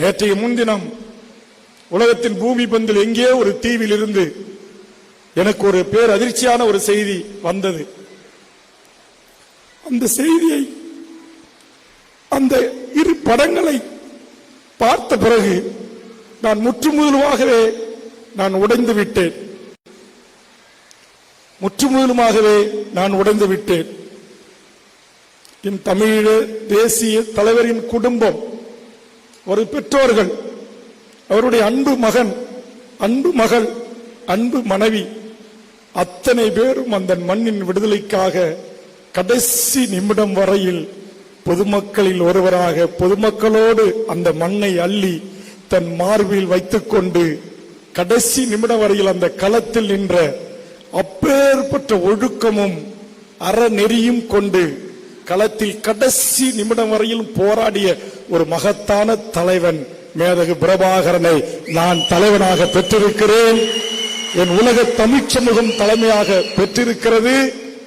நேற்றைய முன்தினம் உலகத்தின் பூமி பந்தில் எங்கே ஒரு தீவில் இருந்து எனக்கு ஒரு பேரதிர்ச்சியான ஒரு செய்தி வந்தது. அந்த செய்தியை, அந்த இரு படங்களை பார்த்த பிறகு நான் முற்றுமுதலுமாகவே உடைந்து விட்டேன். முற்றுமுதலுமாகவே நான் உடைந்து விட்டேன். என் தமிழீழ தேசிய தலைவரின் குடும்பம், ஒரு பெற்றோர்கள், அவருடைய அன்பு மகன், அன்பு மகள், அன்பு மனைவி, அத்தனை பேரும் அந்த மண்ணின் விடுதலைக்காக கடைசி நிமிடம் வரையில் பொதுமக்களில் ஒருவராக பொதுமக்களோடு அந்த மண்ணை அள்ளி தன் மார்பில் வைத்துக் கொண்டு கடைசி நிமிடம் வரையில் அந்த களத்தில் நின்ற அப்பேற்பட்ட ஒழுக்கமும் அறநெறியும் கொண்டு களத்தில் கடைசி நிமிடம் வரையில் போராடிய ஒரு மகத்தான தலைவன் மேதகு பிரபாகரனை நான் தலைவனாக பெற்றிருக்கிறேன். என் உலக தமிழ் சமூகம் தலைமையாக பெற்றிருக்கிறது.